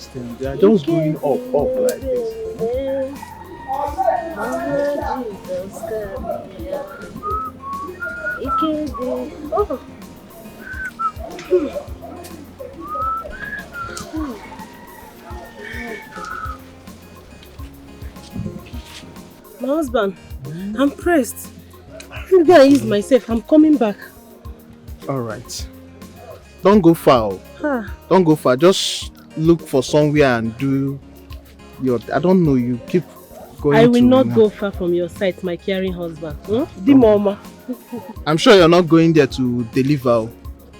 these things. They are just going up like this. My husband, I'm pressed. I'm gonna ease myself. I'm coming back. Alright. Don't go far. Don't go far. Just look for somewhere and do your... I don't know, you keep going. I will not go far from your sight, my caring husband. The mama. I'm sure you're not going there to deliver.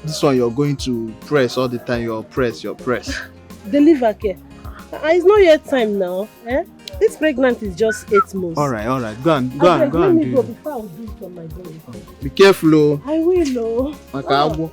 This one you're going to press all the time. You're press. Deliver care. It's not yet time now. This pregnant is just 8 months. Alright. Go and do it. Let me go before I'll do it on my body. Be careful. I will.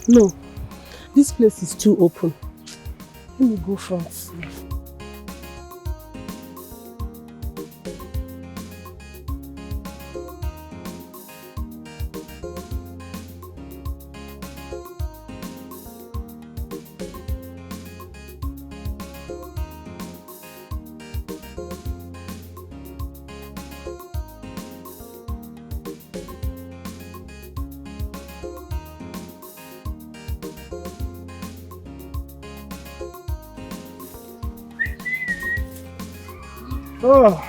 No, this place is too open. Let me go front. Oh,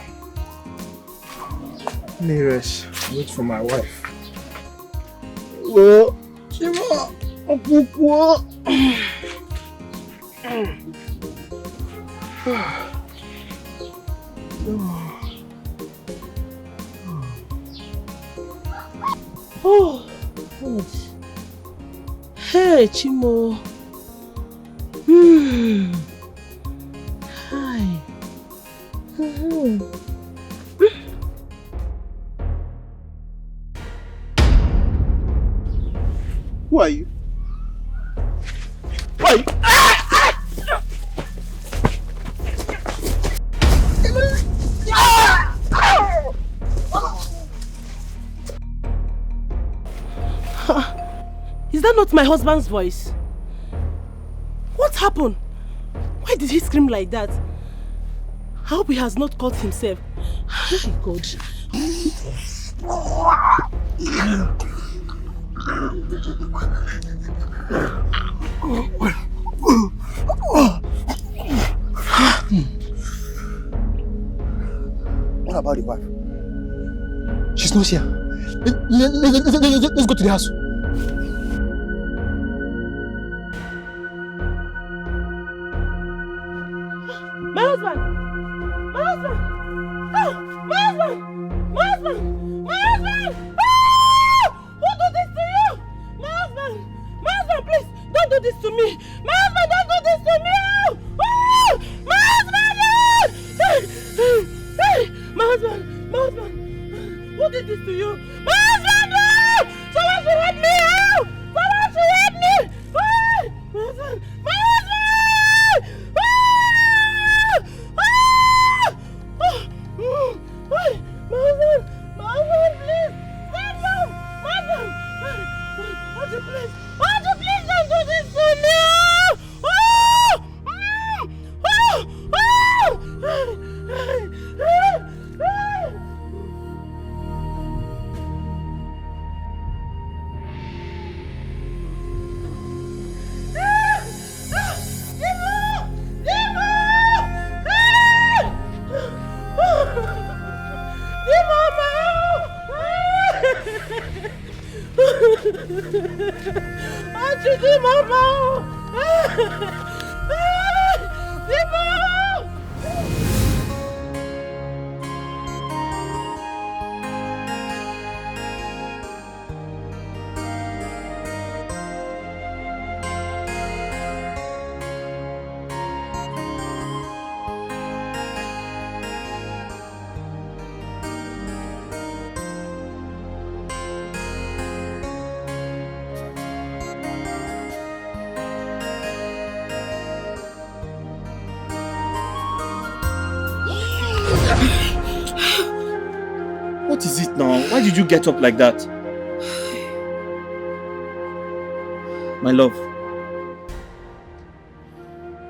nearest. Wait for my wife. Oh, Chima, Oh, God. Hey, Chimo. Hi. Who are you? Is that not my husband's voice? What happened? Why did he scream like that? I hope he has not caught himself. Oh God. What about the wife? She's not here. Let's go to the house. My husband! My husband! Oh, my husband! My husband! My husband! Ah! Who did this to you? My husband! My husband, please, don't do this to me! My husband, don't do this to me! Oh! My husband! Hey! My husband! My husband! Who did this to you? My husband! Oh! Someone should help me! Oh! Someone should help me! Oh! My husband! My husband! My husband, please! Stand up! My husband! Would you please don't do this to me! is it now? Why did you get up like that? My love.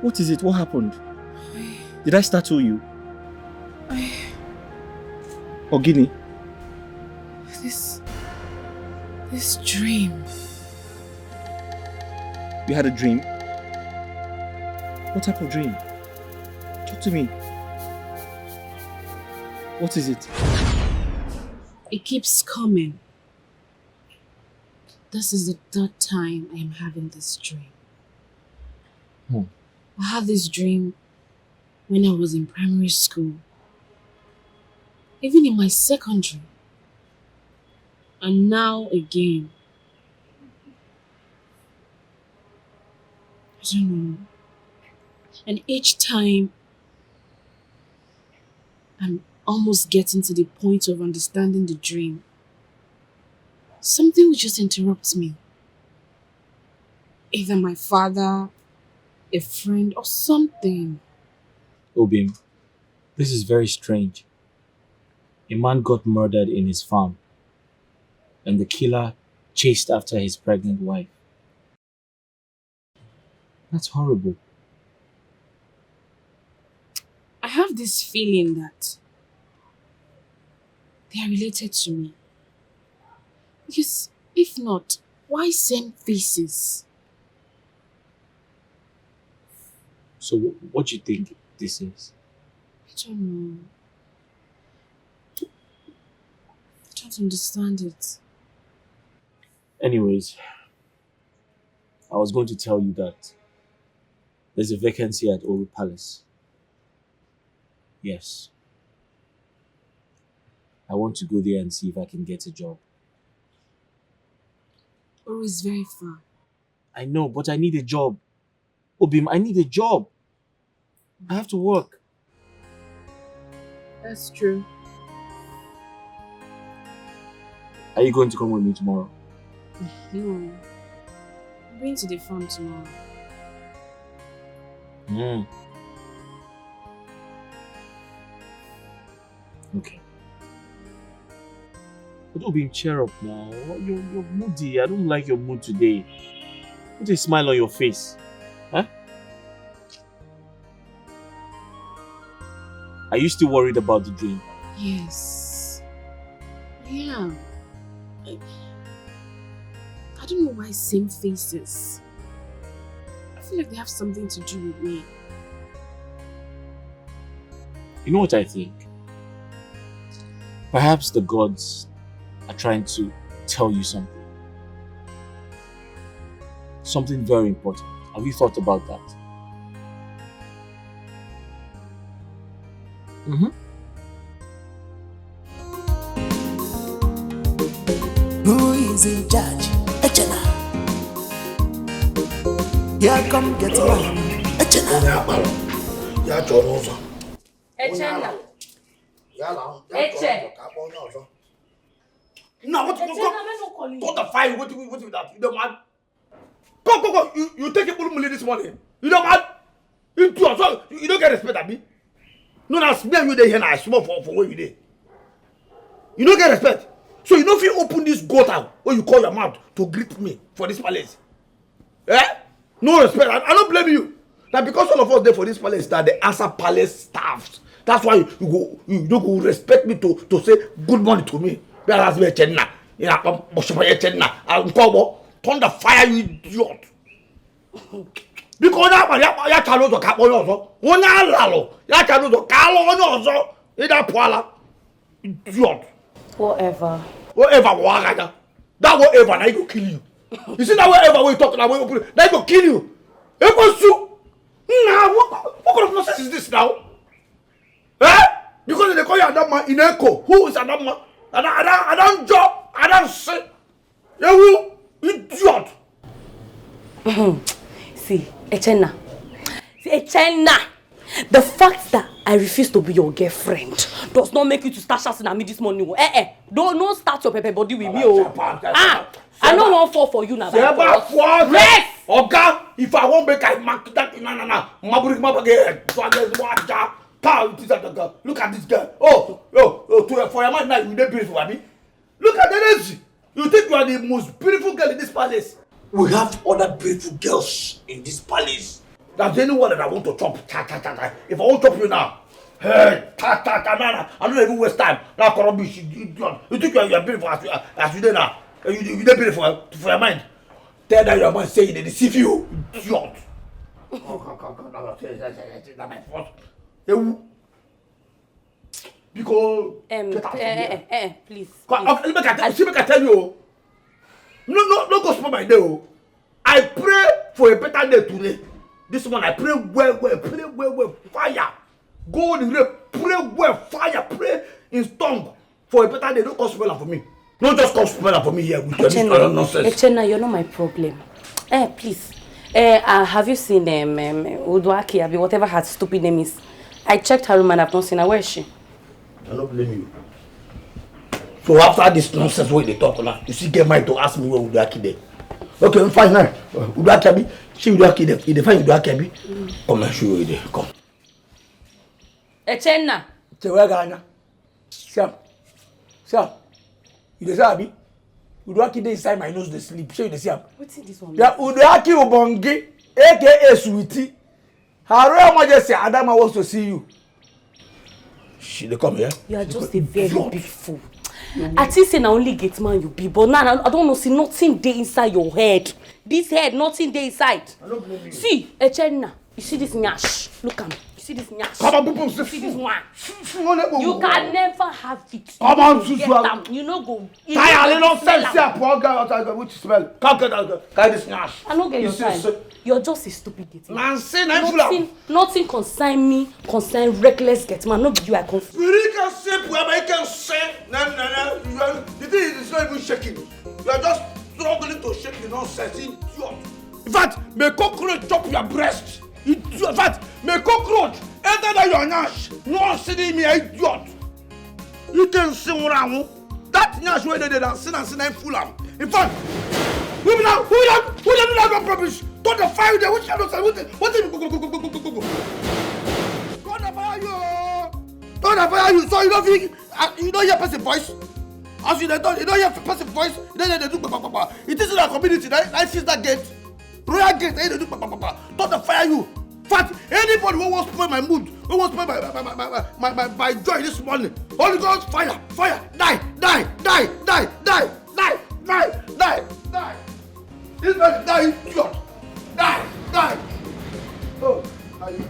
What is it? What happened? Did I startle you? Ogini? This dream. You had a dream? What type of dream? Talk to me. What is it? It keeps coming. This is the third time I am having this dream. I had this dream when I was in primary school. Even in my secondary. And now again. I don't know. And each time, I'm almost getting to the point of understanding the dream. Something will just interrupt me. Either my father, a friend, or something. Obim, this is very strange. A man got murdered in his farm, and the killer chased after his pregnant wife. That's horrible. I have this feeling that they are related to me. Because if not, why same faces? So what do you think this is? I don't know. I don't understand it. Anyways, I was going to tell you that there's a vacancy at Oru Palace. Yes. I want to go there and see if I can get a job. Oru is very far. I know, but I need a job. Obim, I need a job. I have to work. That's true. Are you going to come with me tomorrow? No. I'm going to the farm tomorrow. Okay. But Obim, cheer up now. You're moody. I don't like your mood today. Put a smile on your face. Huh? Are you still worried about the dream? Yes. I am. I don't know why same faces. I feel like they have something to do with me. You know what I think? Perhaps the gods are trying to tell you something. Something very important. Have you thought about that? Who is in charge? Echena. Here come get one. Echena. Ya chọrọ ụzọ. Echena. Ya la. Eche. No, what the fire? What with that? You don't mad? Go. You take a bullet this morning. You don't mad? You don't get respect at me. No, that's me and you there here now. I small for where you there. You don't get respect. So you know if you open this gutter where you call your mouth to greet me for this palace. Eh? No respect. I don't blame you. That because all of us there for this palace that they answer palace staffs. That's why you don't go respect me to say good morning to me. Whereas me chenna. You know, chenna. I'm turn the fire, you idiot. Because ya chalo to kapo yoso. Wona lalo. Ya chalo to kalo yoso. Ida poala. Idiot. Whatever. Whatever wagaga. That whatever na go kill you. You see that whatever we talk that way that go kill you. E go su. Nah, what kind of nonsense is this now? Eh? Because they call you Adama in echo. Who is Adama? I don't job. I don't say. You idiot. See, Echena. The fact that I refuse to be your girlfriend does not make you to start shouting at me this morning. Don't start your pepper body with me. I don't want fall for you now. Rest! Okay, if I won't make I mark that, no. Maburi. Look at this girl. For your man now, you dey beautiful, Abi. Look at the energy. You think you are the most beautiful girl in this palace? We have other beautiful girls in this palace. There's anyone that I want to chop. If I want to chop you now, hey, I don't even waste time. Now, Korobish, you think you are beautiful as you do now? You dey beautiful for your mind. Tell that your man say they deceive you. Idiot. Because please. Make I tell you. No go spoil my day. I pray for a better day today. This one I pray well, fire. Go in the rain, pray well, fire, pray in tongue for a better day. Don't come spoil for me. Don't just come spoil for me here with your nonsense. Echena, you're not my problem. Please. Have you seen Uduaki, Abi, whatever her stupid name is? I checked her room and I've not seen her. Where is she? I don't blame you. So after this nonsense where they talk now, you see get mind to ask me where Uduaki there. Okay, I'm fine now. Uduaki Abi, she Uduaki there. If they find Uduaki Abi, come and show you there. Come. Echena. Where Ghana? Sam. You dey say Abi? Uduaki dey inside my nose dey sleep. Show you dey see am. What's this one? Yeah, Uduaki Obonge, aka Sweetie. Her Royal Majesty Adama wants to see you. She dey come here. You are just a very big fool. I think say na only gate man you be, but now I don't know, see nothing dey inside your head. This head, nothing dey inside. I don't blame you. See, Echena, you see this nyash? Look am. You see this nyash? Come on, people, you see this one? You You can never have it. Come on, you Susu. get them. You no go. Tired, you don't sense here, poor girl outside. Which smell? Come get that. Carry this nyash. I don't get your time. You're just a stupid gate man. Man, say I'm Nothing concern me, concern reckless gate man. No be you I confuse. We really can say, I can say, no. The thing is not even shaking. You are just struggling to shake the nonsense. Idiot. In fact, may cockroach chop your breast. In fact, may cockroach enter that your nyash. No sitting me, idiot. You can sing around. That nyash where they did and sin and fool am. In fact, who don't promise? Don't the fire there. Which kind of what did go? Don't the fire you. Don't the fire you. So you don't feel you don't hear person voice. As you don't hear person voice. Then they do. It is in our community. That is that gate. Royal gate. They do. Don't the fire you. In fact, anybody who wants to spoil my mood, who wants to spoil my joy this morning, Holy Ghost, fire, die. This man die, idiot. Die. Oh, are you?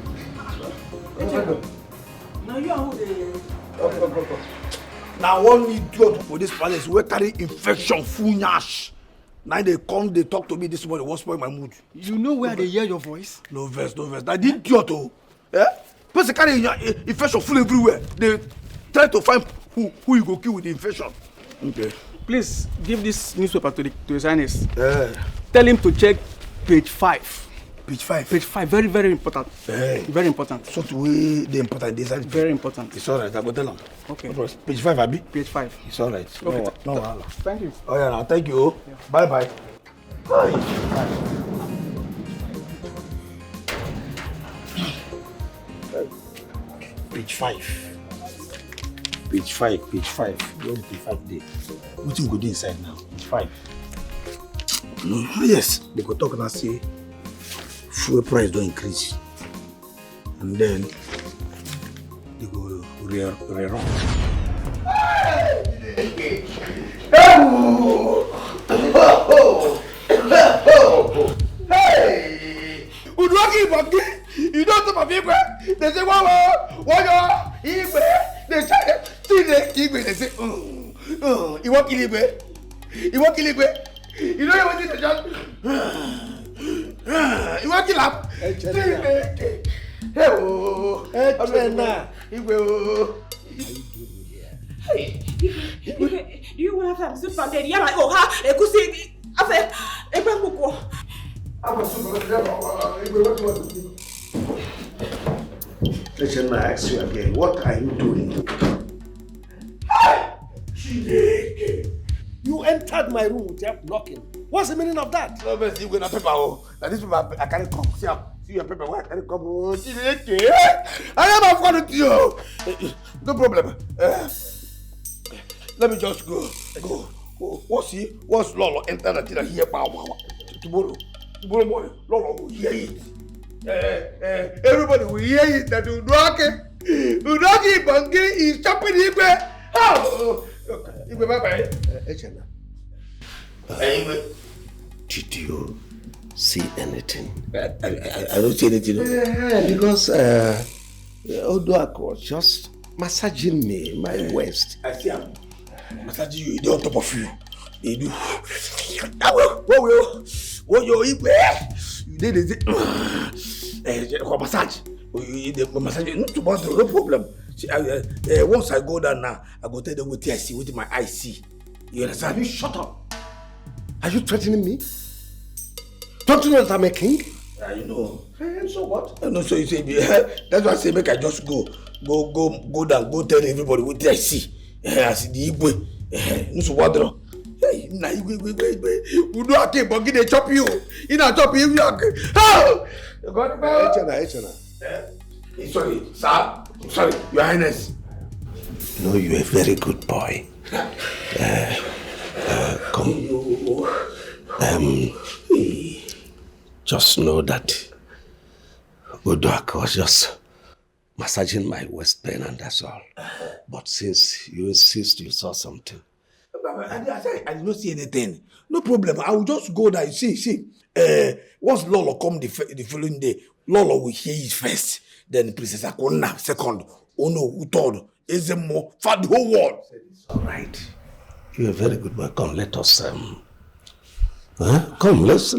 Now you are who they... Go. Now one idiot for this palace wey carry infection full nyash. Now they come, they talk to me this morning, won't spoil my mood. You know where they hear your voice? No verse. Now the idiot person carry infection full everywhere. They try to find who you go kill with the infection. Okay. Please give this newspaper to the scientist. Tell him to check page 5. Page 5. Page 5, very, very important. Very important. So to way the important design. Very important. It's alright, I go tell him. Okay. Page 5, Abi? Page 5. It's alright. Okay. No wahala. Thank you. Oh yeah, now thank you. Yeah. Bye. Page 5. Page 5. Where is page 5 there? What you go do inside now? Page 5. No, yes. They go talk and say fuel price don't increase. And then they go re-run. Hey! Uduaki, you don't know my people. They say, wow, they say, they say, you want kill Igwe? You want kill Igwe? You know what it is, John? You want kill him? Hey, Igwe. Hey, you will have to find the yellow. Oh, ha, a good thing. I said, a book. I was super. What do you Let me ask you again. What are you doing? You entered my room without knocking. What's the meaning of that? No, but you gonna paper. This paper I can't come. See, See your paper work and come on. I am afraid of you. No problem. Let me just go. What's Lolo enter here tomorrow morning? Lolo will hear it. Everybody will hear it that Udoki Bangi is chopping Igwe. Oh, Igwe, bye-bye. Echena. Did you see anything? I don't see anything. Because Odoak was just massaging me, my waist. I see him. Massaging you, they on top of you. They do. What you Igwe? You did it. Massage. Massage. No problem. See, once I go down now, I go tell them what I see, what my eyes see. You understand? You shut up. Are you threatening me? Don't you know that I'm a king? I know. So what? No, so you say that's why I say make I just go down, go tell everybody what I see. I see the Igwe. No so what do? Hey, na Igwe. We do okay, but they chop you. You know chop you. Oh! God, Echena. Sorry, sir. Sorry, Your Highness. No, you're a very good boy. Come. Just know that Udoak was just massaging my waistband and that's all. But since you insist you saw something. I did not see anything. No problem. I will just go there. See. Once Lolo come the following day, Lolo will hear it first. Then Princess Akona second. Oh no, who third? Ezemo for the whole world. All right. You're a very good boy. Come, let us Come, let's.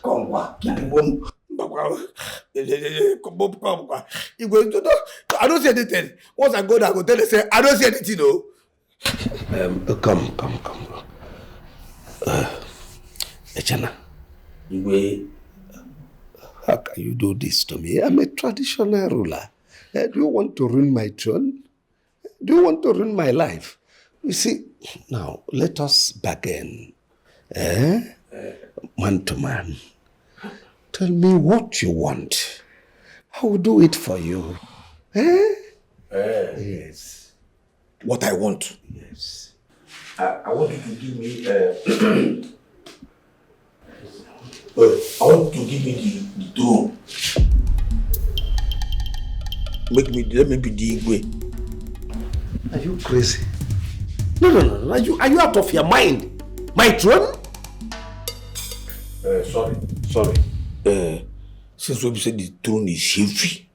Come, keep him. I don't see anything. Once I go there, I go tell them say I don't see anything. No. Come. Echena. How can you do this to me? I'm a traditional ruler. Do you want to ruin my throne? Do you want to ruin my life? You see, now let us bargain. Man to man. Tell me what you want. I will do it for you. Yes. What I want? Yes. I want you to give me. I want you to give me the throne. Let me be the Igwe. Are you crazy? No. Are you out of your mind? My throne? Sorry. Since we said the throne is heavy,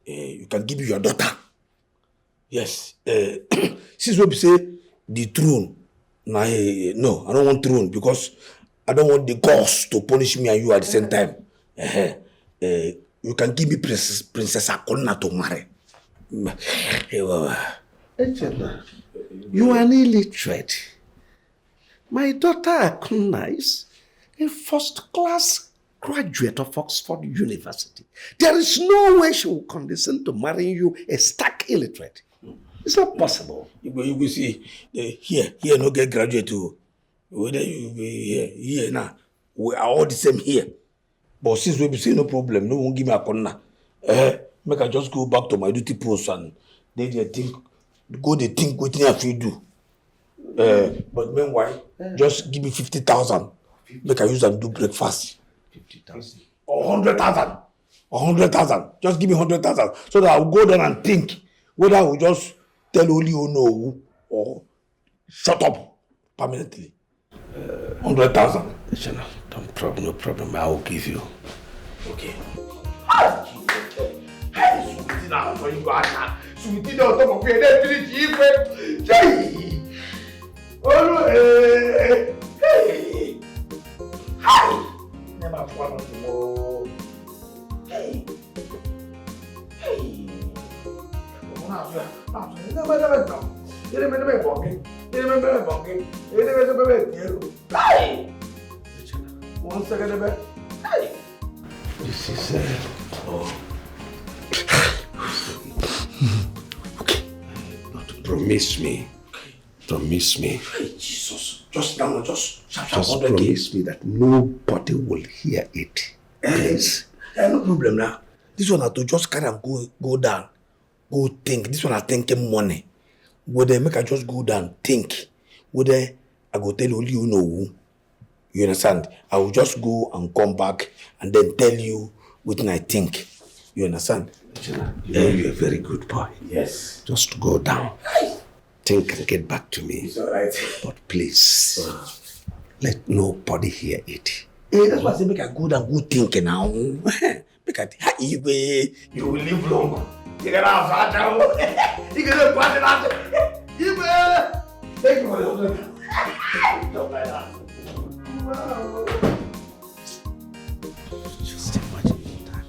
you can give me your daughter. Yes. Since we say the throne, no, I don't want throne because I don't want the gods to punish me and you at the same time. You can give me Princess Akona to marry. You are an illiterate. My daughter Akuna is a first-class graduate of Oxford University. There is no way she will condescend to marrying you, a stark illiterate. It's not possible. You will see, here no get graduate too. Whether you be here now, we are all the same here. But since we be saying no problem, no one give me a corner. Make I just go back to my duty post and they think what I have to do. But meanwhile, just give me 50,000. Make I use and do breakfast. 50,000. Or 100,000. 100,000. Just give me 100,000 so that I will go down and think whether I will just tell only or no or shut up permanently. 100,000. No problem. I will give you. Okay. Sweetie now for you guys. Sweetie on top of your head. Hey. Hi. Never forget tomorrow. Hey. One second, baby. Hey. This is okay. Not promise me. Hey, Jesus. Just now, just promise me that nobody will hear it. Please. No problem now. This one I to just kind of go down, go think. This one I thinking money. Would they make I just go down, think? Would they? I go tell only you know who. You understand? I will just go and come back and then tell you what I think. You understand? Yeah, you're a very good boy. Yes. Just go down. Think and get back to me. It's alright. But please, let nobody hear it. That's why I say make I go down, go think now. Make I think, You will live long. You're gonna have fat now. You're gonna pass it out. Thank you for the whole thing. Don't like that. Wow. Just imagine that.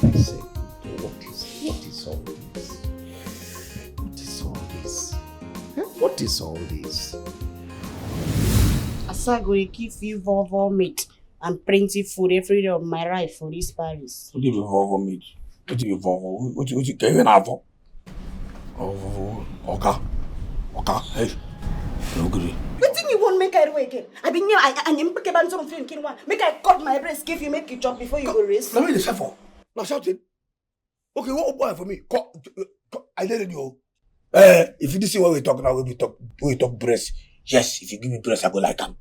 What is all this? What is all this? What is all this? Asa go give you vovo meat and plenty food every day of my life for this Paris. What do you vovo meat? What do you vovo? What you can you have? Oh, okay. Hey, no good. What thing you won't make I do again? I been here, I am pick a band some film kin one. Make I cut my breast, give you make you chop before you go race. Now me the suffer. Now shouting. Okay, what boy for me? I let you. If you see what we talk now, we talk breast. Yes, if you give me breast, I go like them.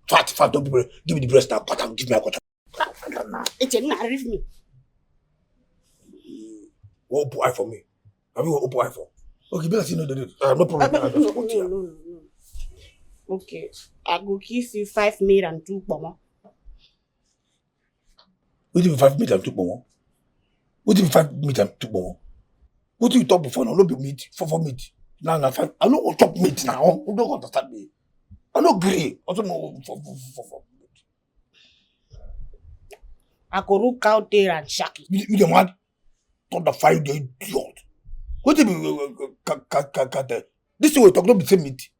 Fat, don't give me the breast now. Cut, give me a cut. It's a not with me. What boy for me? I mean, what boy for? Okay, better see no problem. No. Okay, I go give you 5 meat and 2 pomo. What do you 5 meat and 2 pomo? What do you 5 meat and 2 pomo? What do you talk before now? No be meat, for meat. Now, 5. I don't want to chop meat now. You don't understand me. I don't agree. I don't know for meat. I go look out there and shack it. You the man? Don't the 5 day idiot. What do you cartel? This way talk, don't be same meat.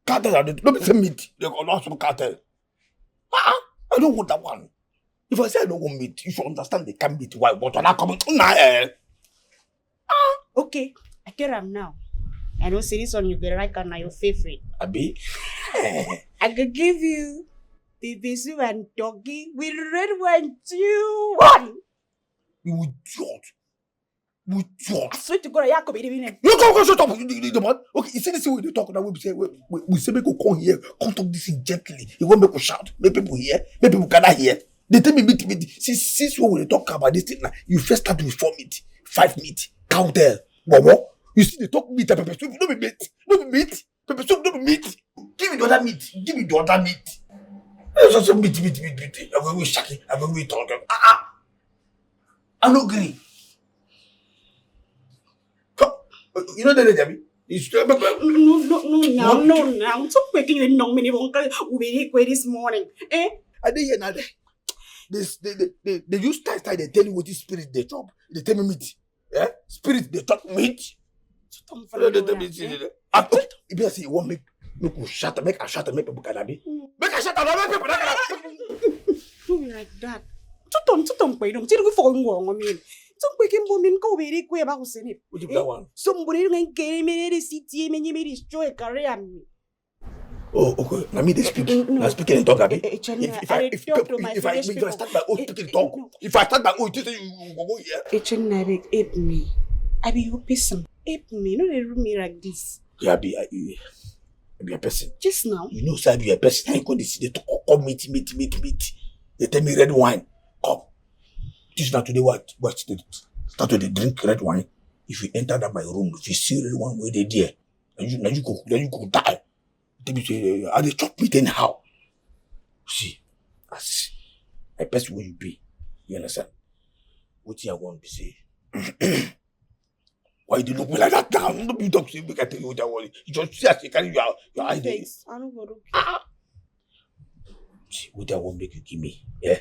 Cartel, don't be same meat. They go lost some cartel. I don't want that one. If I say I don't want meat, you should understand they can't meat. Why? But when I come, Okay, I get them now. I don't see this one you get like and your favorite. Abi. I could give you the soup and doggy with red wine 2-1. You idiot. You idiot. I swear to God, I could be the winner. You go shut up. The man. Okay, you see this way they talk now. We say make you come here, come talk this thing gently. You won't make you shout. Make people hear. Make people cannot hear. They tell me meat. Since when we talk about this thing now, you first start with 4 meat, 5 meat, count there. Momo, you see they talk meat and pepper soup. No be meat. Pepper soup, no be meat. Give me the other meat. There's also meat. I'm going to shake it. I'm going to talk. I'm not agree. You know that, Debbie? No. I'm so quick you know me won't be this morning. I didn't hear nothing. They use tie. They tell you what is spirit they chop. They tell me meat. Yeah? Spirit they talk meat. If you say you want make you shatter, make a shatter, make people can be. Make a shatter, make people can do me like that. Tutom, pay them. Tell you for I mean. Some quick and booming go very quick about saying it. What you that one? Somebody can get me the city and you may destroy a career. Oh, okay. Let me speak. I'm speaking and talk, Abby. If I start my own speaking talk, if I start my own, you go here. It's a ape me. I be you person. Ape me. No, they room me like this. Yeah, be a person. Just now. You know, sir, be a person. I go to see the come meet. They tell me red wine. Come. This is not today what they start to drink red wine. If you enter that my room, if you see red wine where they there, then you go die. They say, are they chop meat anyhow? See, as a person where you be, you understand? What I want to say. Why do you look me like that now? Don't be talking to me, I tell you what I want. You just see as you carry your idea. I don't go See, what I want make you give me, yeah?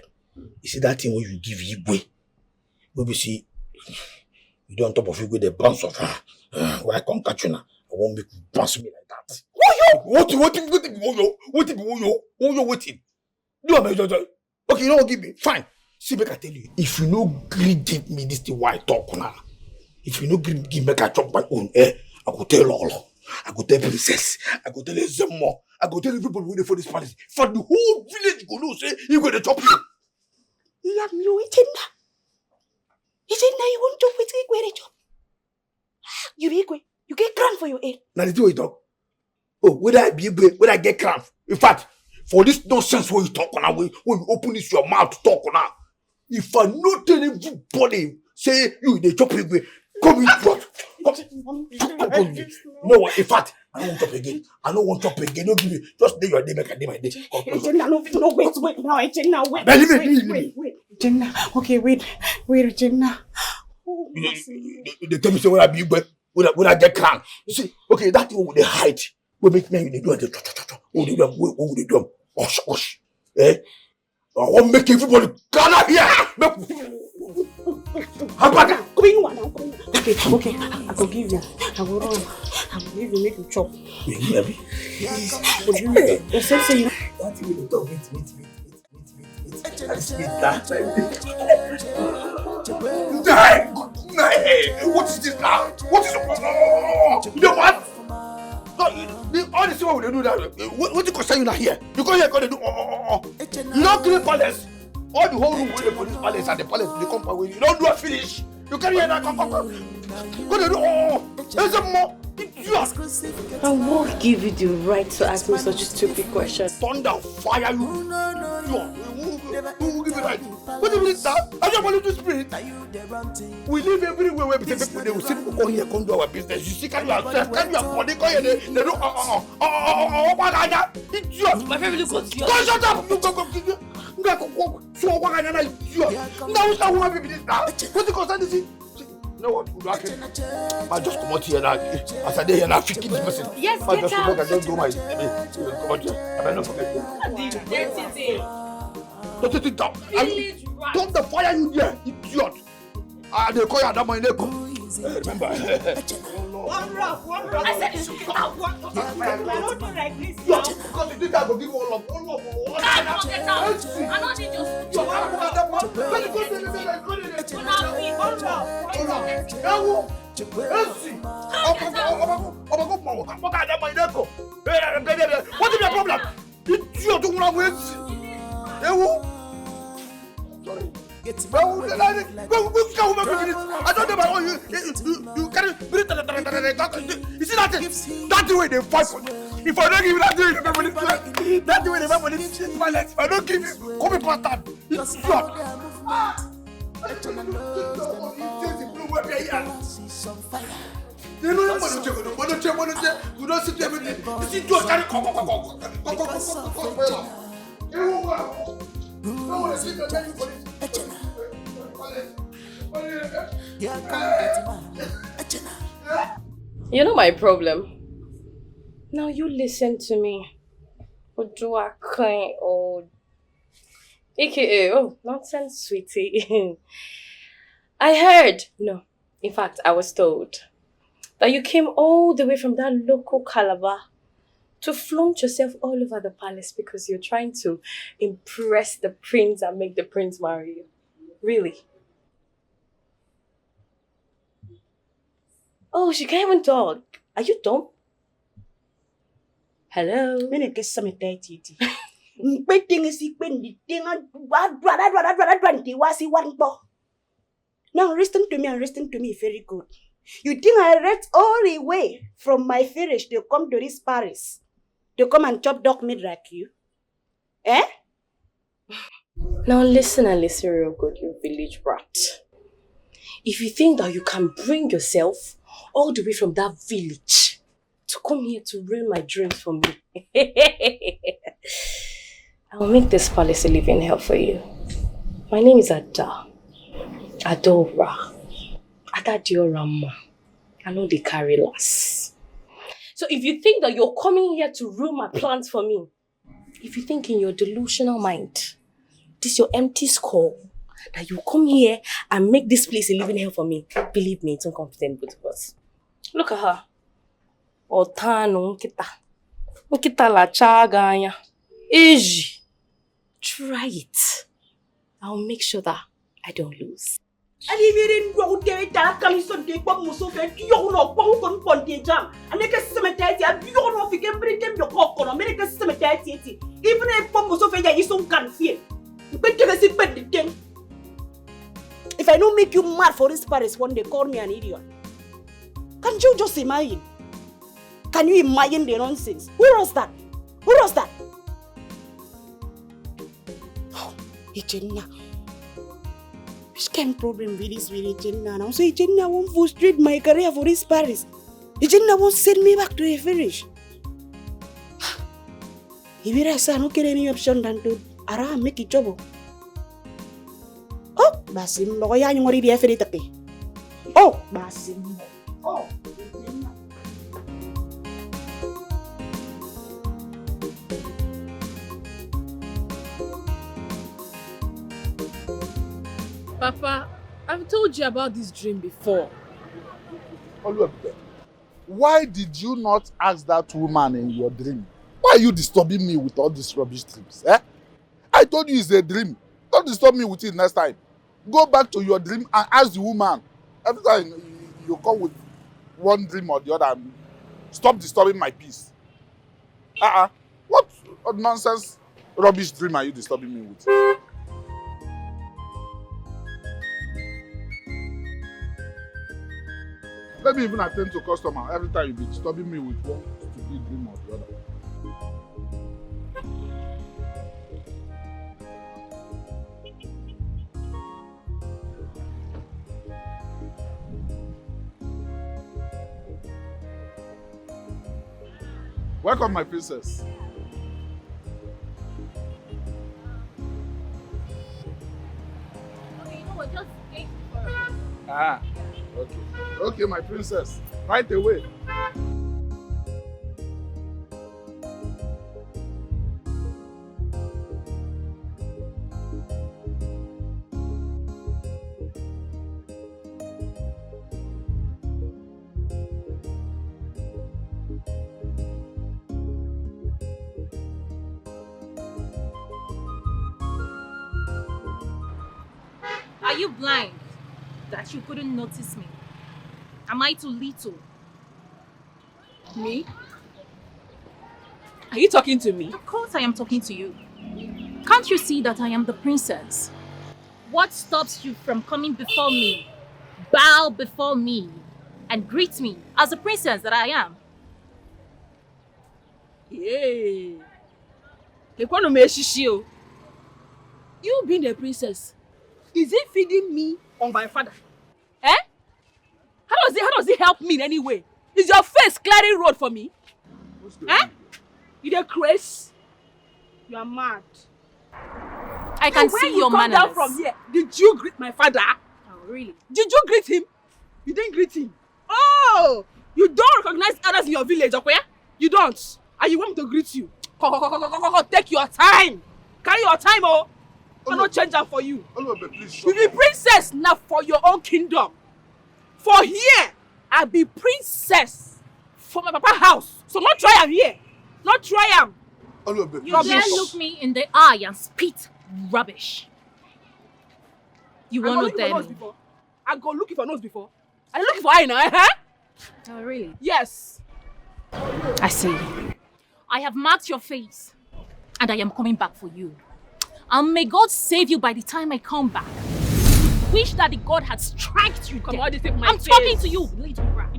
You see that thing when you give Igwe, when we see you don't on top of Igwe the bounce of her. Where I can't catch you now. I won't make you bounce me like that. What if waiting? Do I make okay, you know what give me? Fine. See, make I tell you. If you no give me this thing why I talk now. If you no give me I chop my own I go tell all. I go tell princess. I go tell Zemo. I go tell everybody waiting for this palace. For the whole village go know say you gonna chop you. Yeah, me waiting. He said, now you want to quit a job. You be quick. You get cramp for your head. Now the way you talk. Oh, whether I be able, whether I get cramp. In fact, for this nonsense when you talk on when you open this your mouth to talk on now. If I not tell everybody say you the chop again, come in what? Come. No what? In fact, I don't want chop again. I don't want chop again. Don't give me just day your day, make a day my day. No, wait now, Jenna, wait. Wait. Jenna, okay, wait, Jenna. They tell me say when I be when I get cramp. You see, okay, that thing with the height. We make me they do it. What would they do? Osh. Eh? I want to make everybody gather here. How about that? Okay. I will give you. I will run. I will give you, make you chop. Maybe. Except say you. That thing will talk. Meet. What is this now? What is it? You know what? No, all the same way they do that. What you concern you not here? You go here, go they do. You don't clean palace. All the whole room with the police palace and the palace they come away. You don't do a finish. You carry here, come. Go they do. There's some more. I won't give you the right to ask me such stupid questions. Thunder, fire you. Who will give you right? What do you mean, sir? I don't want to spirit. We live everywhere where people they will see people come here, come do our business. You see, can you accept? Can you afford it? Go here, they do. Idiot. My family goes here. Go shut up. You go. So what kind of idiot? Now it's not who have this now. What you concern this? You know what? I just come out here now. As I day here now, 15 this person. Yes, I get just out. come out and do my. Come out here. I better not forget. Don't take it down. Don't the fire you there, idiot. They call you Adam and Neko. Remember. One rough. I said you should get out. I don't do like this. Because you think I will give one love. I don't get out. I don't need what is your problem? Idiot, you want to sorry. I don't know you carry you see that's the way they fight for you. If I don't give you that way the family that's the way the family violence. I don't give you come pattern. It's idiot. You know you don't sit there with it. You see just carry You know my problem. Now you listen to me. AKA, oh, nonsense, sweetie. I heard, no, in fact, I was told that you came all the way from that local Calabar to flaunt yourself all over the palace because you're trying to impress the prince and make the prince marry you. Really? Oh, she can't even talk. Are you dumb? Hello? Now listen to me very good. You think I read all the way from my village to come to this Paris? To come and chop dog meat like you? Eh? Now listen real good, you village rat. If you think that you can bring yourself all the way from that village to come here to ruin my dreams for me, I will make this palace a living hell for you. My name is Adora Diorama. I know they carry last. So if you think that you're coming here to ruin my plans for me, if you think in your delusional mind, this is your empty skull, that you come here and make this place a living hell for me, believe me, it's uncomfortable both of us. Look at her. Otano nkita la chaganya. Eji. Try it. I'll make sure that I don't lose. And if you didn't go there, that can be something but Muso fed you know, Pong Ponte Jam, and make a cemetery, you don't know if you can bring them your popcorn or make a cemetery. Even if Pong Muso fed you some can't feel. But give us a bed thing. If I I don't make you mad for this Paris when they call me an idiot. Can't you just imagine? Can you imagine the nonsense? Who was that? Who was that? Oh, Ichenna. Which kind of problem with this with Ichenna now? So Ichenna won't frustrate my career for this Paris. Ichenna won't send me back to the finish. If I don't get any option than to make it trouble. Oh, Basim, Loya, you already have it. Oh, Basim. Oh. Papa, I've told you about this dream before. Oluwabute, why did you not ask that woman in your dream? Why are you disturbing me with all these rubbish dreams? Eh? I told you it's a dream. Don't disturb me with it next time. Go back to your dream and ask the woman. Every time you come with one dream or the other, stop disturbing my peace. What nonsense rubbish dream are you disturbing me with? Let me even attend to customer every time you be disturbing me with one stupid dream or the other. Welcome, my princess. Okay, you know what? Just wait for Okay. Okay, my princess. Right away. Are you blind that you couldn't notice me? Am I too little? me. Are you talking to me? Of course I am talking to you. Can't you see that I am the princess? What stops you from coming before me, bow before me, and greet me as the princess that I am? Yay! You being a princess, is it feeding me or my father? Eh? How does it help me in any way? Is your face clearing road for me? Eh? You the craze? You are mad. I can see your manners. When you come down from here, did you greet my father? Oh, really? Did you greet him? You didn't greet him. Oh! You don't recognize others in your village, okay? You don't. And you want me to greet you. Take your time. Carry your time, oh. I don't change that for you. You be princess now for your own kingdom. For here, I be princess for my papa house. So not try am here. Not try am. You dare look me in the eye and spit rubbish. You want to tell me? I go looking for nose before. I looking for eye now, eh? Oh, really? Yes. I see. I have marked your face, and I am coming back for you. And may God save you by the time I come back. Wish that the God had struck you dead. I'm talking to you, little brat.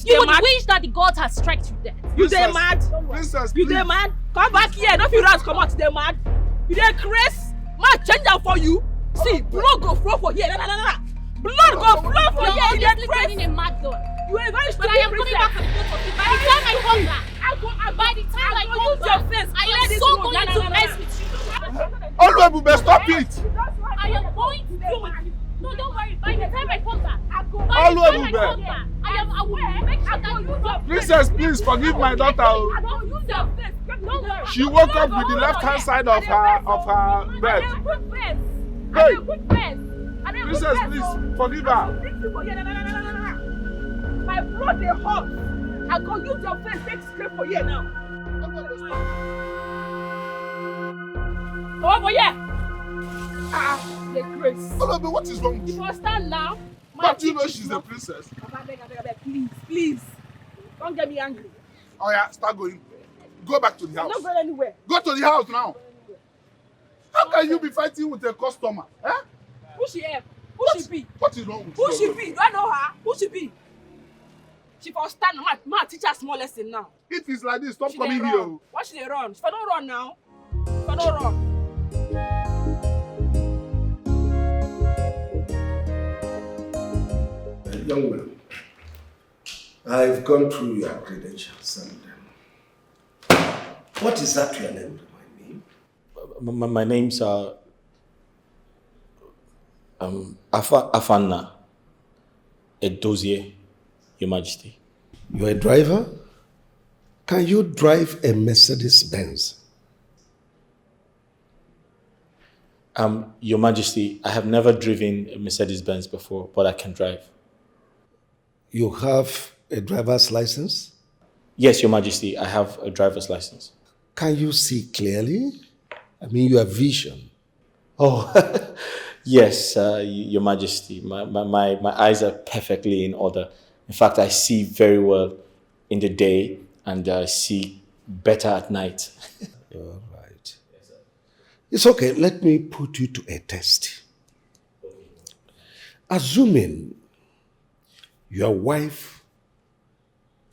You would wish that the God had struck you dead. You dey mad? Princess, you dey mad? Come back here. Don't feel right. Come out. They mad. You dey crazy? Man, change am for you. See, blood go flow for here. Nah. Blood go flow for here. You dey crazy? A mad dog. You are a very But I am coming back for the both of you. By the time I come back, by the time I come back, I am so going to mess with you. Oluwabute, stop it! I am going to do it. No, don't worry. By the time I come back, I will make sure that you don't. Princess, please forgive my daughter. I don't use your face. Don't worry. She woke up with the left-hand side of her bed. Hey, Princess, please forgive her. My blood dey hot. I go use your face take scrape for you now. Over here. The grace. Oluwabute, what is wrong with You you? must stand now. Don't you know she's a princess? I beg, please. Don't get me angry. Oh yeah, start going. Go back to the I'm house. not going anywhere. Go to the house now. How can you be fighting with a customer? Eh? Who she help? Who she be? What is wrong with Who you? she be? Do I know her? Who she be? She for stand ma teach her small lesson now. If it's like this, stop She coming dey here. run. Why she dey run? She for don't run now. She for don't run. Young man, I've gone through your credentials and what is that your name? My name's Afanna Edozie, Your Majesty. You're a driver? Can you drive a Mercedes Benz? Your Majesty, I have never driven a Mercedes Benz before, but I can drive. You have a driver's license? Yes, Your Majesty, I have a driver's license. Can you see clearly? I mean, your vision. Oh, yes, Your Majesty. My eyes are perfectly in order. In fact, I see very well in the day and I see better at night. All right. It's okay. Let me put you to a test. Assuming your wife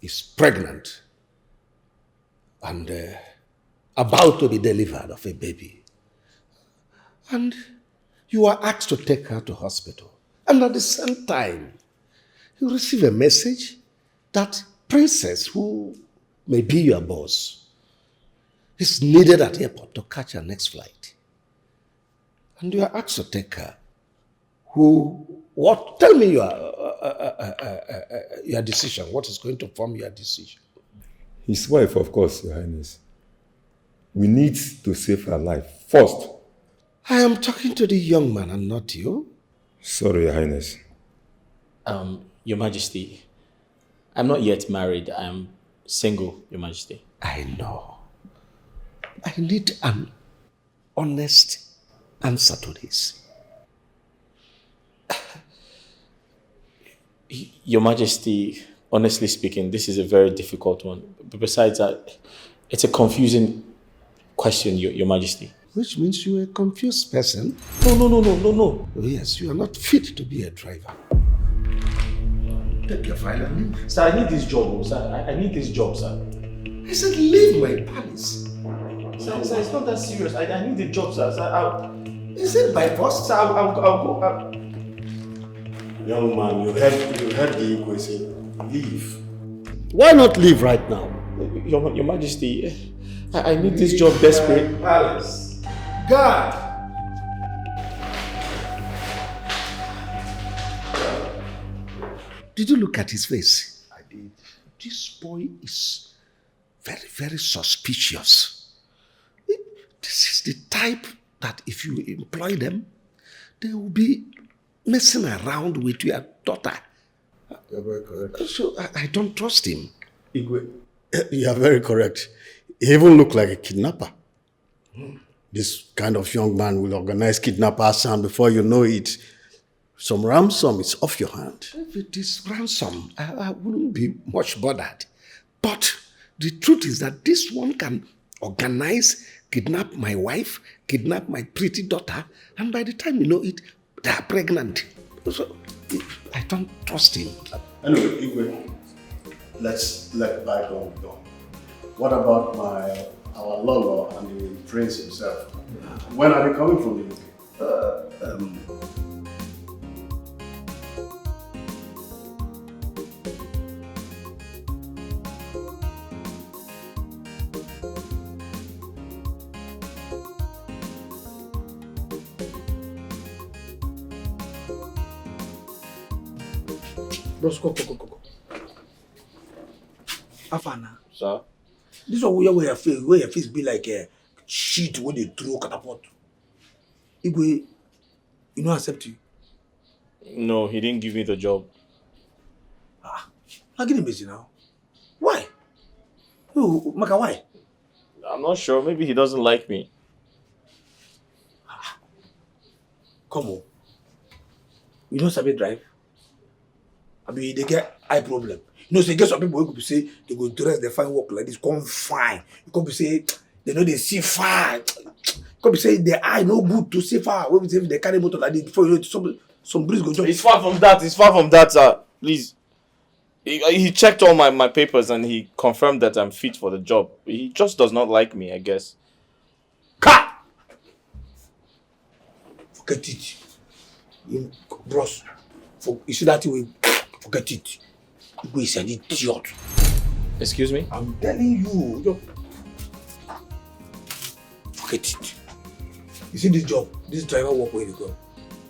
is pregnant and about to be delivered of a baby, and you are asked to take her to hospital, and at the same time, you receive a message that Princess, who may be your boss, is needed at the airport to catch her next flight. And you are asked to take her. Tell me your decision. What is going to form your decision? His wife, of course, Your Highness. We need to save her life first. I am talking to the young man and not you. Sorry, Your Highness. Your Majesty, I'm not yet married. I'm single, Your Majesty. I know. I need an honest answer to this. Your Majesty, honestly speaking, this is a very difficult one. But besides that, it's a confusing question, Your Majesty. Which means you're a confused person. No. Oh, yes, you are not fit to be a driver. Take your file and leave. Sir, I need this job, sir. I need this job, sir. I said leave my palace. Sir, it's not that serious. I need the job, sir. Is it by force? Sir, I'll go. Young man, you heard the Igwe say, leave. Why not leave right now? Your Majesty, I need this job desperate. Palace. God! Did you look at his face? I did. This boy is very, very suspicious. This is the type that if you employ them, they will be messing around with your daughter. You're very correct. So I don't trust him. Igwe, you are very correct. He even looked like a kidnapper. This kind of young man will organize kidnappers and before you know it, some ransom is off your hand. If it is ransom, I wouldn't be much bothered. But the truth is that this one can organize, kidnap my wife, kidnap my pretty daughter, and by the time you know it, they are pregnant. So I don't trust him. Anyway, Igwe, let's let bygone go. What about our Lolo and the prince himself? When are they coming from the UK? Bros, go. Afana. Sir? This one where your face be like a shit when they throw catapult. Igwe, you don't accept you. No, he didn't give me the job. I'm getting busy now. Why? Oh, Maka, why? I'm not sure. Maybe he doesn't like me. Come on. You don't sabi drive? I mean, they get eye problem. You know, so you get some people who could say they go dress, they find work like this, come fine. You could be say they know they see far. You could be say their eye no good to see far. When we say they carry motor like this before you know somebody. some breeze go jump. It's far from that, sir. Please. He checked all my papers and he confirmed that I'm fit for the job. He just does not like me, I guess. Cut! Forget it. Bros, you see that way? Forget it. You is an idiot. Excuse me? I'm telling you. Forget it. You see this job, this driver work where you go.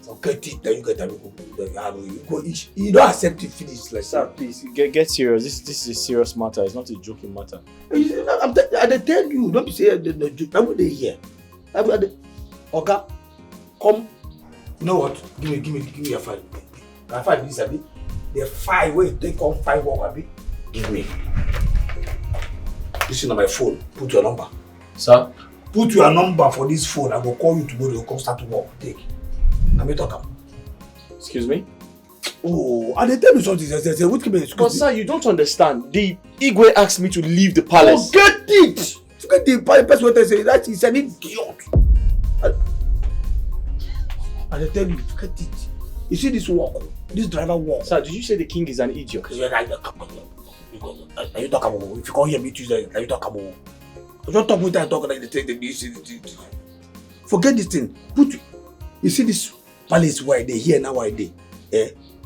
Forget it, then you get a you don't accept it, finish like sir, please get serious. This is a serious matter. It's not a joking matter. I tell you, don't be saying the joke. I'm they here. Okay, come. You know what? Give me your file. My file is a bit. The file where you take on 5 work a bit. Give me. This is on my phone. Put your number. Sir? Put your number for this phone. I will call you tomorrow. You'll come start to work. Take. Let me talk. Excuse me? Oh, and they tell me something. They say, what can be? But sir, you don't understand. The Igwe asked me to leave the palace. Forget it! Forget the person what they say. That is an idiot. And they tell you, forget it. You see this work, this driver work. Sir, did you say the king is an idiot? Are you talk about? If you can't hear me Tuesday, are you talk about? I don't talk with that talk like they take the forget this thing. You see this palace why they here now why they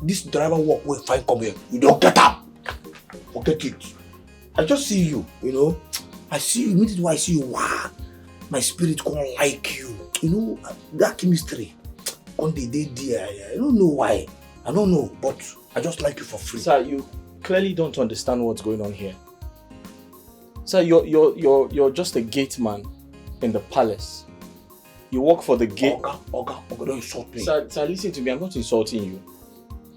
this driver work will fine come here. You don't get up. Forget it. I just see you, you know. I see you, immediately when I see you, wow, my spirit can't like you. You know, that chemistry on the day there. I don't know why. I don't know, but I just like you for free. Sir, you clearly don't understand what's going on here. Sir, you're just a gate man in the palace. You work for the gate. Oga, don't insult me. Sir, listen to me. I'm not insulting you.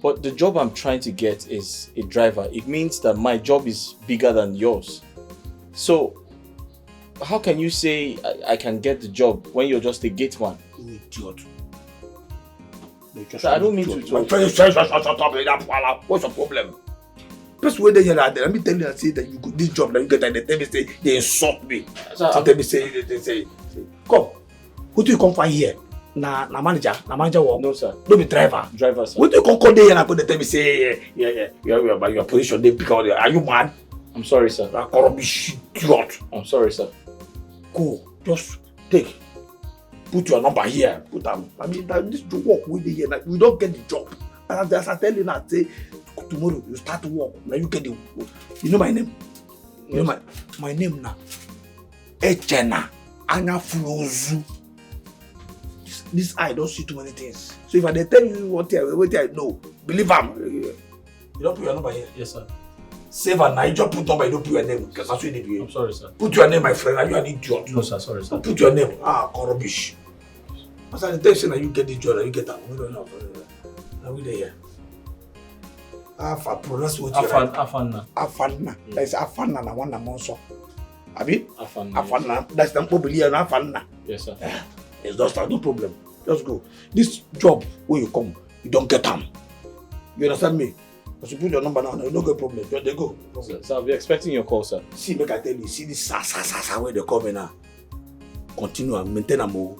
But the job I'm trying to get is a driver. It means that my job is bigger than yours. So, how can you say I can get the job when you're just a gate man? You idiot. Sir, I don't mean to. Shut up. What's your problem? First way they hear that, let me tell you and say that you got this job that you get and they tell me say they insult me. Sir, so tell me say they say come. Who do you come find here? Na manager work. No sir. No be driver. Driver sir. Who do you come there and they tell me say your position they pick out there. Are you mad? I'm sorry sir. That rubbish idiot. I'm sorry sir. Go, just take. Put your number here. Put them. I mean this to work with the here. We don't get the job. As I tell you now, say tomorrow you start to work. Now you get the. You know my name. You know my name now. Echena Anya Flozu. This eye don't see too many things. So if I tell you what I know, believe them. You don't put your number here. Yes sir. Save and I just put number. You don't put your name because that's what you need. I'm sorry sir. Put your name, my friend. Are you an idiot? No sir. Sorry sir. Put your name. Rubbish. As I tell you, you get the job. You get that. We don't know. Now we there. Pronounce what Afanna. Afanna. That is Afanna na one monso. Abi? Afanna. Afanna. That's the Mobilia na Afanna. Yes sir. It's just no problem. Just go. This job where you come, you don't get them. You understand me? As you put your number now, you don't get problem. Just they go. Sir, I'll be expecting your call, sir. See, make I tell you, see this sa where they come in now. Continue and maintain them. No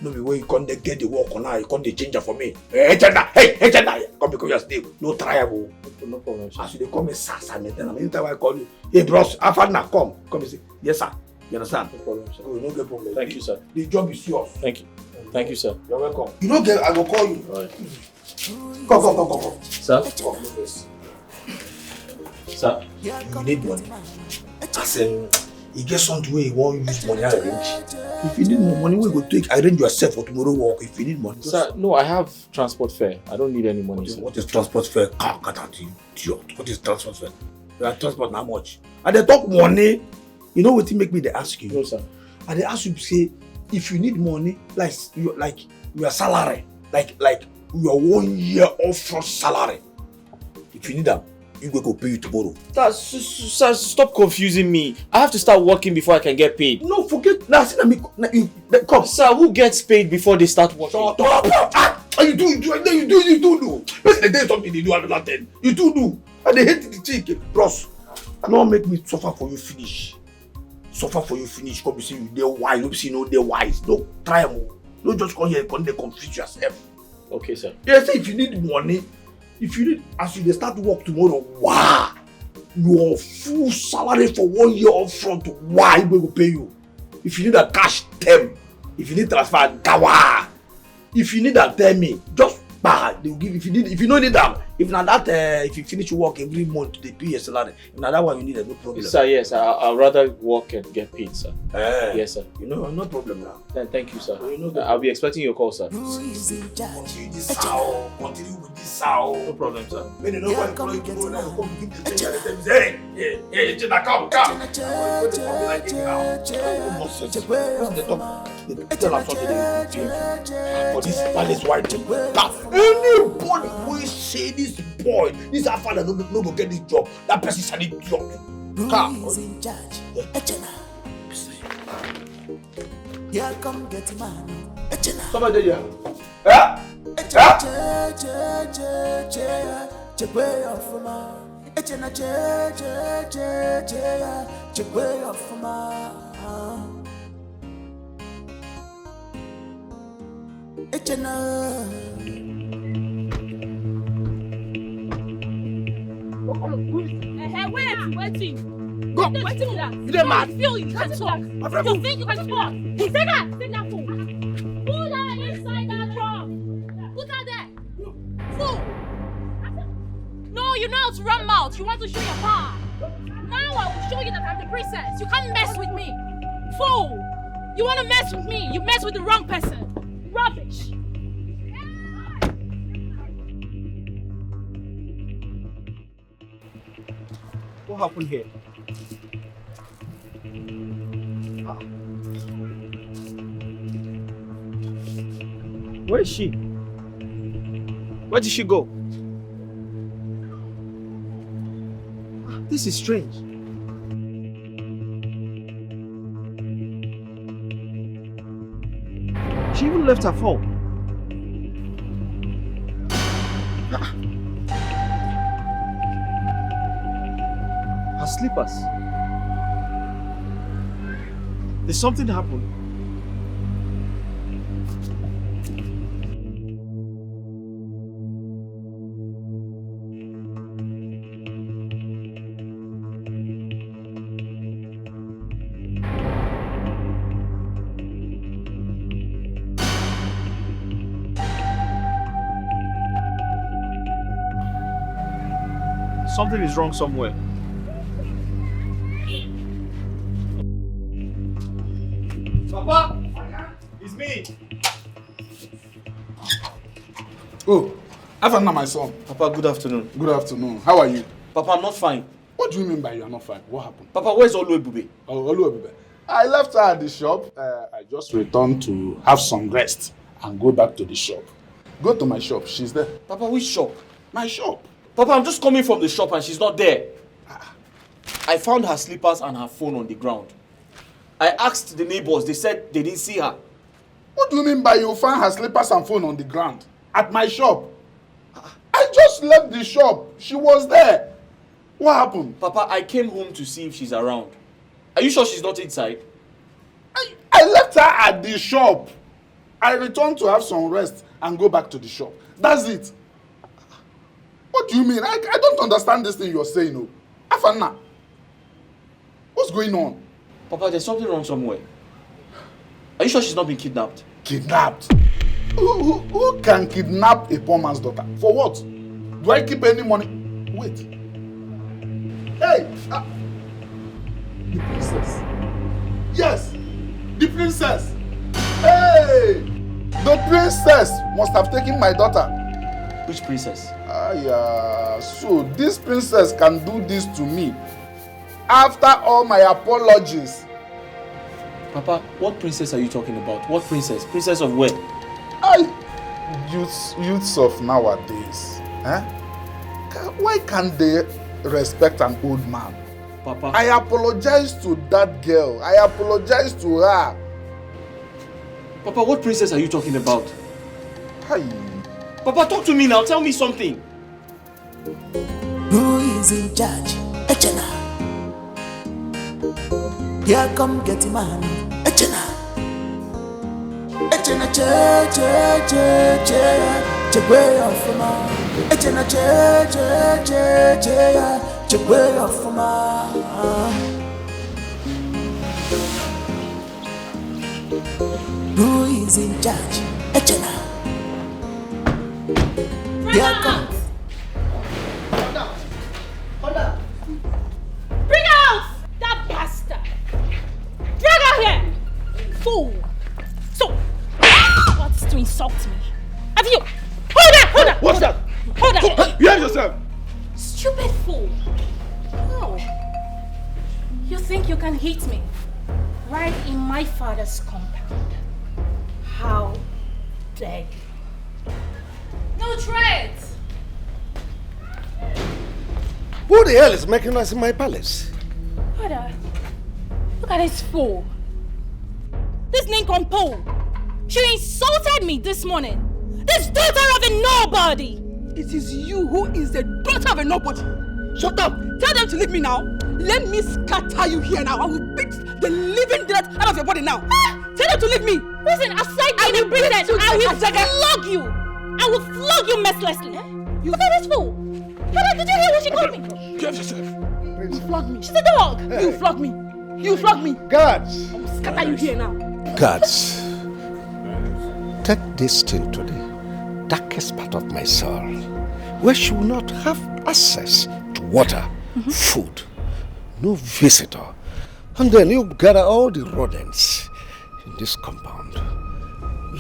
be where you can't get the work on now, you can't change it for me. Hey, come because you're still no triable. No problem, sir. As you come in sa maintain them. Anytime I call you, hey bros, Afanna, come and say, yes sir. You understand? No problem, sir. No get problem. Thank you, sir. The job is yours. Thank you. Thank you, sir. You're welcome. You don't get, I will call you. All right. Come. Sir? Sir? You need money. As you get something where you won't use money arrange. If you need more money, we go take arrange yourself for tomorrow work. If you need money. Sir, no, I have transport fare. I don't need any money, sir. What is transport fare? What is transport fare? Your transport how much? And they talk money. You know what make me they ask you? No, sir. And they ask you to say, if you need money, like your salary, like your 1 year upfront salary. If you need them, you go pay you tomorrow. Sir, stop confusing me. I have to start working before I can get paid. No, forget. Now, come. Sir, who gets paid before they start working? You do. Person they something they do another thing. You do. And they hate the chick. Bros, no make me suffer for you finish. Suffer for you finish. Come you see you they wise. You see no they wise. No try more. No just come here and they confuse yourself. Okay, sir. Yeah, say if you need money, as you dey start work tomorrow, wow, your full salary for 1 year up front, wow, he go pay you. If you need a cash, them. If you need transfer, gawa. If you need that, tell me. Just they will give. If you don't need them, if not that, if you finish work every month, they pay your salary. If not that one, you need no problem. Sir, yes, I'd rather work and get paid, sir. Yes, sir. You know, no problem now. Thank you, sir. I'll be expecting your call, sir. Continue this sound. Continue with this sound. No problem, sir. When you know what come to go now, come give the thing and them say, hey, Jenna, come. What the fuck like it now? Nonsense. They tell us something for this palace white thing. Anybody who say this boy, this our father no go get this job, that person is an idiot. Come. Who is in charge? Echena. Here come get money. Echena. Somebody there. Waiting. Go. Waiting that. You dey mad? You feel you can talk. You think you can talk. Take that fool. Put her inside that truck. Put her there. Fool. No, you know how to run mouth. You want to show your power. Now I will show you that I'm the princess. You can't mess with me. Fool. You want to mess with me. You mess with the wrong person. Rubbish. What happened here? Where is she? Where did she go? This is strange. She even left her phone. Her slippers. Did something happen? Something is wrong somewhere. Papa, it's me. Oh, Afternoon, my son. Papa, good afternoon. Good afternoon. How are you? Papa, I'm not fine. What do you mean by you are not fine? What happened? Papa, where's Oluebube? Oh, Oluebube. I left her at the shop. I just returned to have some rest and go back to the shop. Go to my shop. She's there. Papa, which shop? My shop. Papa, I'm just coming from the shop and she's not there. I found her slippers and her phone on the ground. I asked the neighbors. They said they didn't see her. What do you mean by you found her slippers and phone on the ground? At my shop? I just left the shop. She was there. What happened? Papa, I came home to see if she's around. Are you sure she's not inside? I left her at the shop. I returned to have some rest and go back to the shop. That's it. What do you mean? I don't understand this thing you're saying. No. Afana, what's going on? Papa, there's something wrong somewhere. Are you sure she's not been kidnapped? Kidnapped? Who can kidnap a poor man's daughter? For what? Do I keep any money? Wait. Hey! The princess. Yes! The princess! Hey! The princess must have taken my daughter. Which princess? So this princess can do this to me after all my apologies. Papa, what princess are you talking about? What princess? Princess of where? Youths of nowadays. Why can't they respect an old man? Papa. I apologize to that girl. I apologize to her. Papa, what princess are you talking about? Hi. Papa, talk to me now. Tell me something. Who is in charge? Echena. Here come get man. Echena. Echena, che, che, che, che. chekwe ofuma. Echena che ya, chekwe ofuma. Who is in charge? Echena. Here comes. Bring out that bastard! Drag her here! Fool! So, what's to insult me? Have you? Hold on! What's that? Hold on! Behave yourself! Stupid fool! Oh. You think you can hit me? Right in my father's compound. How dare you? No threat! Who the hell is making noise in my palace? Father, look at this fool. This nincompoop. She insulted me this morning. This daughter of a nobody. It is you who is the daughter of a nobody. Shut up. Tell them to leave me now. Let me scatter you here now. I will beat the living death out of your body now. Tell them to leave me. Listen, aside being a princess, I will flog you. I will flog you mercilessly. Look at this fool. Father, did you hear what she called me? Behave yourself. You flog me. She's a dog. Hey. You flog me. You flog me. Guards. I will scatter you here now. Guards, take this thing to the darkest part of my soul, where she will not have access to water, food, no visitor. And then you gather all the rodents in this compound.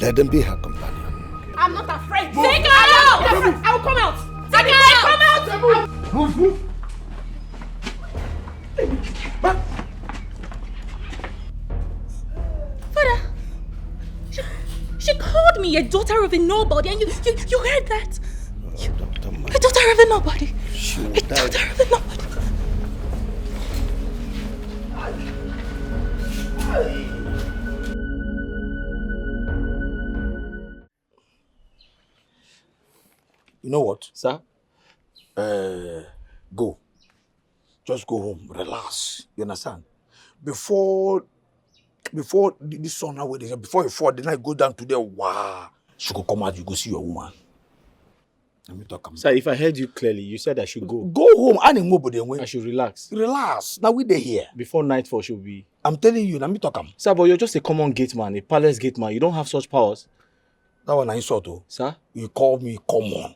Let them be her companion. I'm not afraid. Take her out! I will come out. Take her out! Come out! Move. Father, she called me a daughter of a nobody, and you heard that? A daughter of a nobody. A daughter of a nobody. You know what? Sir? Go. Just go home. Relax. You understand? Before this sun now, before you fall, the night go down to there, wow. She could come out, you go see your woman. Let me talk. Sir, if I heard you clearly, you said I should go. Go home. I should relax. Relax. Now we there here. Before nightfall should be. I'm telling you, let me talk. Sir, but you're just a common gate man, a palace gate man. You don't have such powers. That one I insult, oh. Sir? You call me common.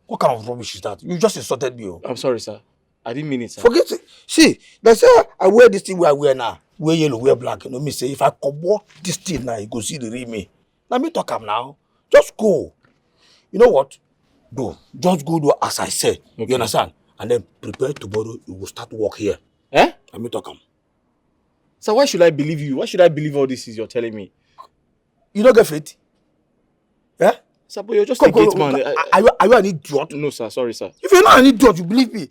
What kind of rubbish is that? You just insulted me, oh. I'm sorry, sir. I didn't mean it, sir. Forget it. See, they say I wear this thing where I wear now. Wear yellow, wear black. You know me say, if I cover this thing now, you go see the real me. Let me talk now. Just go. You know what? Go. Just go do as I said. Okay. You understand? And then prepare tomorrow, you will start work here. Eh? Let me talk. So why should I believe you? Why should I believe all this is you're telling me? You don't get fit? Yeah? Sir, but you're just a gate man. Are you an idiot? No, sir. Sorry, sir. If you're not an idiot, you believe me.